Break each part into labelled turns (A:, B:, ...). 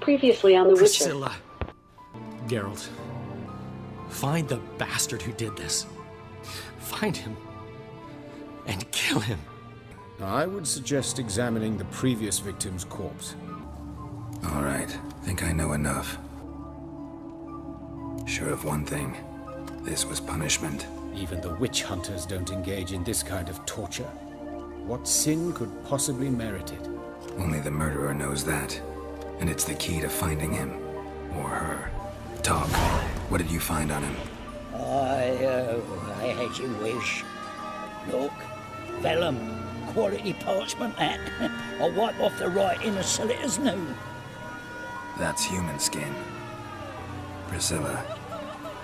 A: Previously on The Witcher.
B: Priscilla. Geralt. Find the bastard who did this. Find him. And kill him.
C: I would suggest examining the previous victim's corpse.
D: All right. Think I know enough. Sure of one thing. This was punishment.
C: Even the witch hunters don't engage in this kind of torture. What sin could possibly merit it?
D: Only the murderer knows that. And it's the key to finding him. Or her. Talk. What did you find on him?
E: I as you wish. Look, vellum, quality parchment that. I'll wipe off the writing and sell it as new.
D: That's human skin. Priscilla.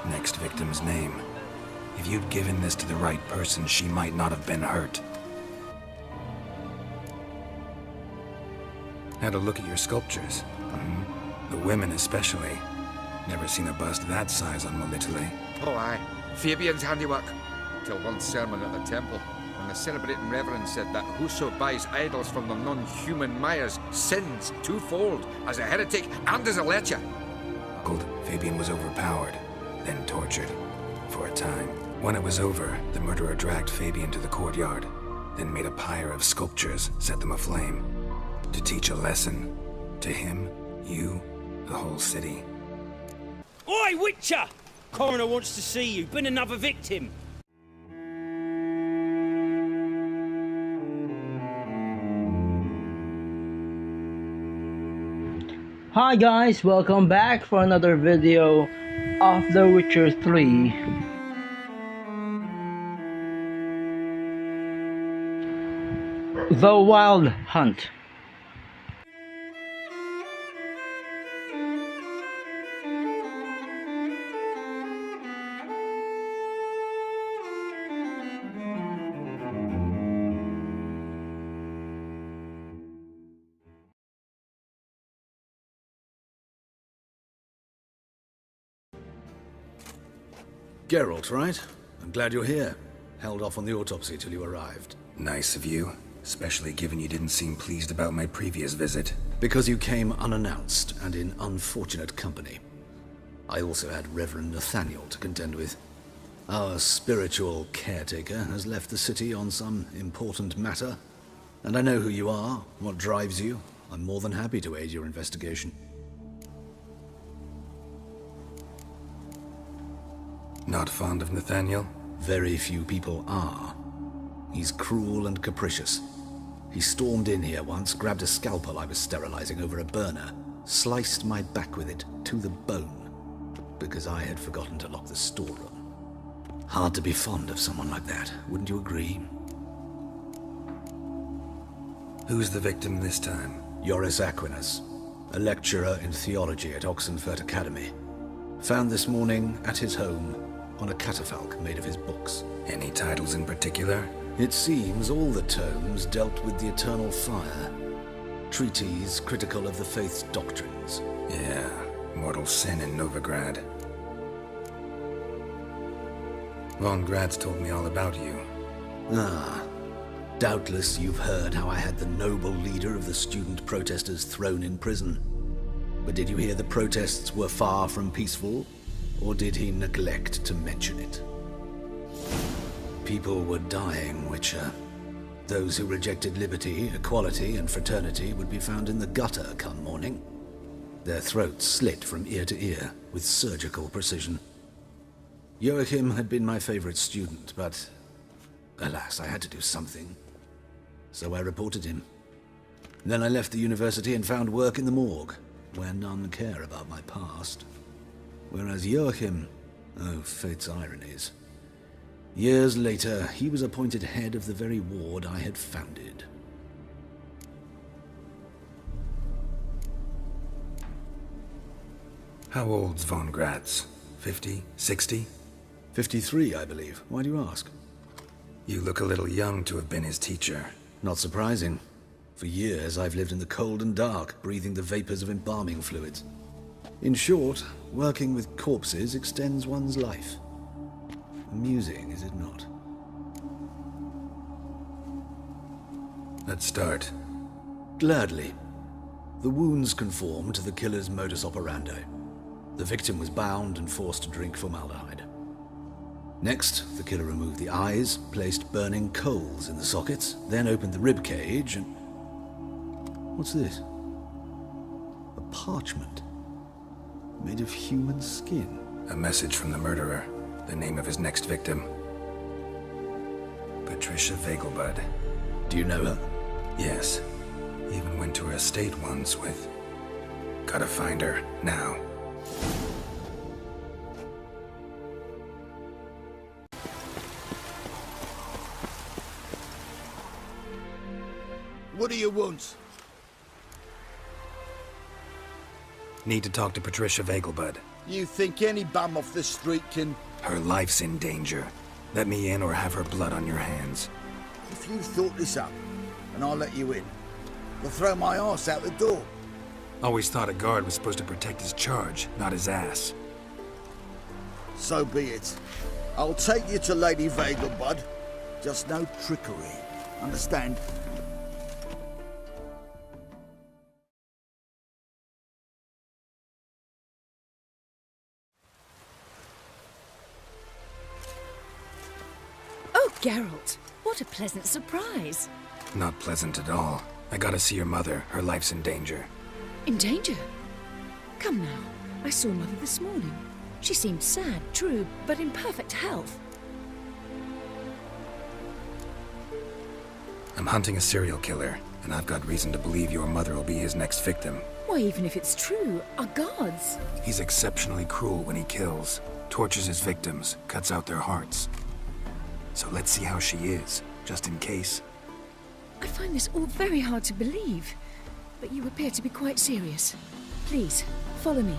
D: Next victim's name. If you'd given this to the right person, she might not have been hurt. Had a look at your sculptures. The women especially. Never seen a bust that size on Molitale.
F: Oh aye, Fabian's handiwork. Till one sermon at the temple, when the celebrating reverend said that whoso buys idols from the non-human Mayas sins twofold, as a heretic and as a lecher.
D: Fabian was overpowered, then tortured, for a time. When it was over, the murderer dragged Fabian to the courtyard, then made a pyre of sculptures, set them aflame. To teach a lesson. To him, you, the whole city.
G: Oi, Witcher! Coroner wants to see you. Been another victim.
H: Hi guys, welcome back for another video of The Witcher 3. The Wild Hunt.
I: Geralt, right? I'm glad you're here. Held off on the autopsy till you arrived.
D: Nice of you, especially given you didn't seem pleased about my previous visit.
I: Because you came unannounced and in unfortunate company. I also had Reverend Nathaniel to contend with. Our spiritual caretaker has left the city on some important matter, and I know who you are, what drives you. I'm more than happy to aid your investigation.
D: Not fond of Nathaniel?
I: Very few people are. He's cruel and capricious. He stormed in here once, grabbed a scalpel I was sterilizing over a burner, sliced my back with it to the bone, because I had forgotten to lock the storeroom. Hard to be fond of someone like that, wouldn't you agree?
D: Who's the victim this time?
I: Joris Aquinas, a lecturer in theology at Oxenfurt Academy. Found this morning at his home on a catafalque made of his books.
D: Any titles in particular?
I: It seems all the tomes dealt with the eternal fire. Treatises critical of the faith's doctrines.
D: Yeah, mortal sin in Novigrad. Von Grad's told me all about you.
I: Ah, doubtless you've heard how I had the noble leader of the student protesters thrown in prison. But did you hear the protests were far from peaceful? Or did he neglect to mention it? People were dying, Witcher. Those who rejected liberty, equality, and fraternity would be found in the gutter come morning. Their throats slit from ear to ear with surgical precision. Joachim had been my favorite student, but alas, I had to do something. So I reported him. Then I left the university and found work in the morgue, where none care about my past. Whereas Joachim, oh, fate's ironies. Years later, he was appointed head of the very ward I had founded.
D: How old's Von Grad's? 50? 60?
I: 53, I believe. Why do you ask?
D: You look a little young to have been his teacher.
I: Not surprising. For years, I've lived in the cold and dark, breathing the vapors of embalming fluids. In short, working with corpses extends one's life. Amusing, is it not?
D: Let's start.
I: Gladly. The wounds conformed to the killer's modus operandi. The victim was bound and forced to drink formaldehyde. Next, the killer removed the eyes, placed burning coals in the sockets, then opened the rib cage and... What's this? A parchment made of human skin.
D: A message from the murderer. The name of his next victim. Patricia Vagelbud.
I: Do you know her?
D: Yes. Even went to her estate once with... Gotta find her, now.
A: What do you want?
D: Need to talk to Patricia Vagelbud.
A: You think any bum off the street can...
D: Her life's in danger. Let me in or have her blood on your hands.
A: If you thought this up, and I'll let you in, you'll throw my ass out the door.
D: Always thought a guard was supposed to protect his charge, not his ass.
A: So be it. I'll take you to Lady Vagelbud. Just no trickery. Understand?
J: Oh, Geralt, what a pleasant surprise.
D: Not pleasant at all. I gotta see your mother. Her life's in danger.
J: In danger? Come now, I saw Mother this morning. She seemed sad, true, but in perfect health.
D: I'm hunting a serial killer, and I've got reason to believe your mother will be his next victim.
J: Why, even if it's true, our gods.
D: He's exceptionally cruel when he kills, tortures his victims, cuts out their hearts. So let's see how she is, just in case.
J: I find this all very hard to believe, but you appear to be quite serious. Please, follow me.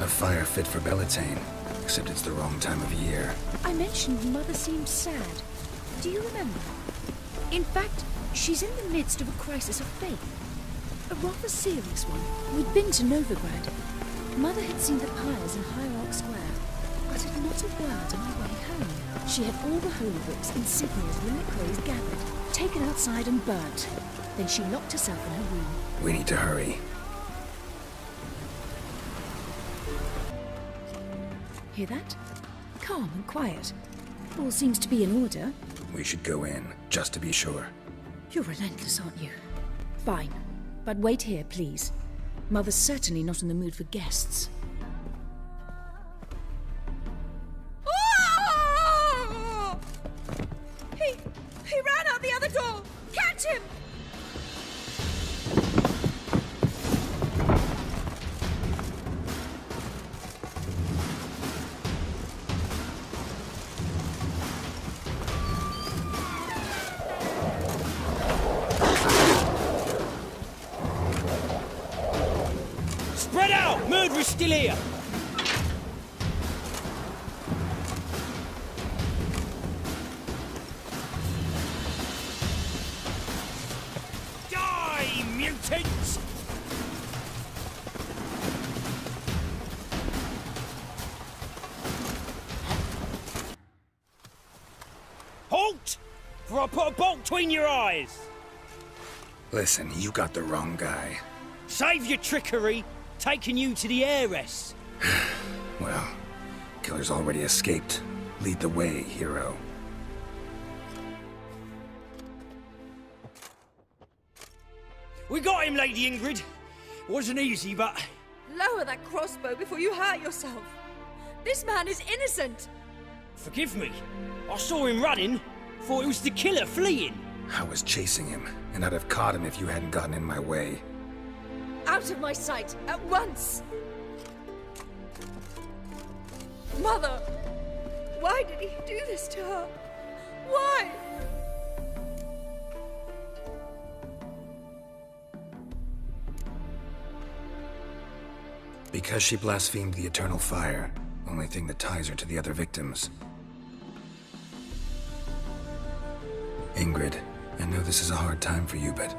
D: A fire fit for Bellatane, except it's the wrong time of year.
J: I mentioned Mother seemed sad. Do you remember? In fact, she's in the midst of a crisis of faith. A rather serious one. We'd been to Novigrad. Mother had seen the pyres in Hierarch Square, uttered not a word on her way home. She had all the holy books, insignias, reliquaries gathered, taken outside and burnt. Then she locked herself in her room.
D: We need to hurry.
J: Hear that? Calm and quiet. All seems to be in order.
D: We should go in, just to be sure.
J: You're relentless, aren't you? Fine. But wait here, please. Mother's certainly not in the mood for guests.
K: Oh! He ran out the other door! Catch him!
G: Spread out! Murderer's still here! Die, mutants! Halt! For I put a bolt between your eyes!
D: Listen, you got the wrong guy.
G: Save your trickery! Taking you to the heiress.
D: Well, killer's already escaped. Lead the way, hero.
G: We got him, Lady Ingrid. Wasn't easy, but...
K: Lower that crossbow before you hurt yourself. This man is innocent.
G: Forgive me. I saw him running. Thought it was the killer fleeing.
D: I was chasing him, and I'd have caught him if you hadn't gotten in my way.
K: Out of my sight, at once! Mother! Why did he do this to her? Why?
D: Because she blasphemed the eternal fire. Only thing that ties her to the other victims. Ingrid, I know this is a hard time for you, but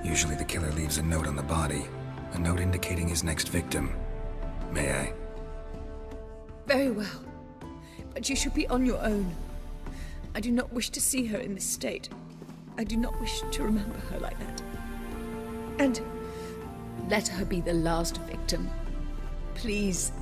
D: usually the killer leaves a note on the body. A note indicating his next victim. May I?
K: Very well. But you should be on your own. I do not wish to see her in this state. I do not wish to remember her like that. And let her be the last victim. Please.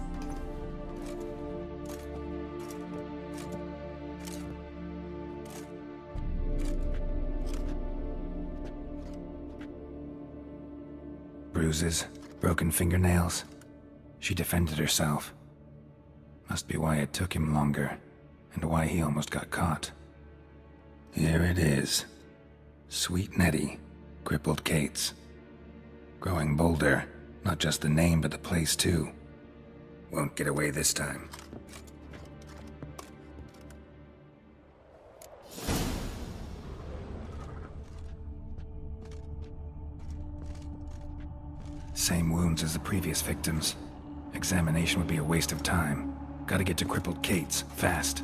D: Bruises, broken fingernails. She defended herself. Must be why it took him longer, and why he almost got caught. Here it is. Sweet Nettie, crippled Kate's. Growing bolder, not just the name but the place too. Won't get away this time. Same wounds as the previous victims. Examination would be a waste of time. Gotta get to crippled Kate's, fast.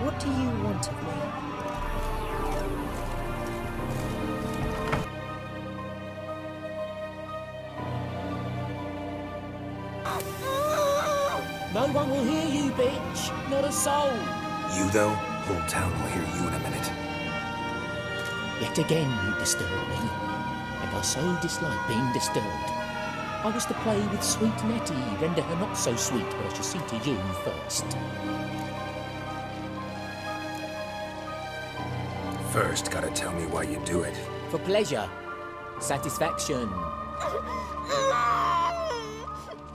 J: What do you want of me?
L: No one will hear you, bitch. Not a soul.
D: You, though? Whole town will hear you in a minute.
L: Yet again you disturb me, and I so dislike being disturbed. I was to play with sweet Nettie, render her not so sweet, but I shall see to you first.
D: First, gotta tell me why you do it.
L: For pleasure. Satisfaction.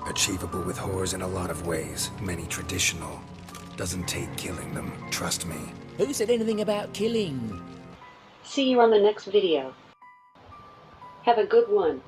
D: Achievable with whores in a lot of ways, many traditional. Doesn't take killing them, trust me.
L: Who said anything about killing?
M: See you on the next video. Have a good one.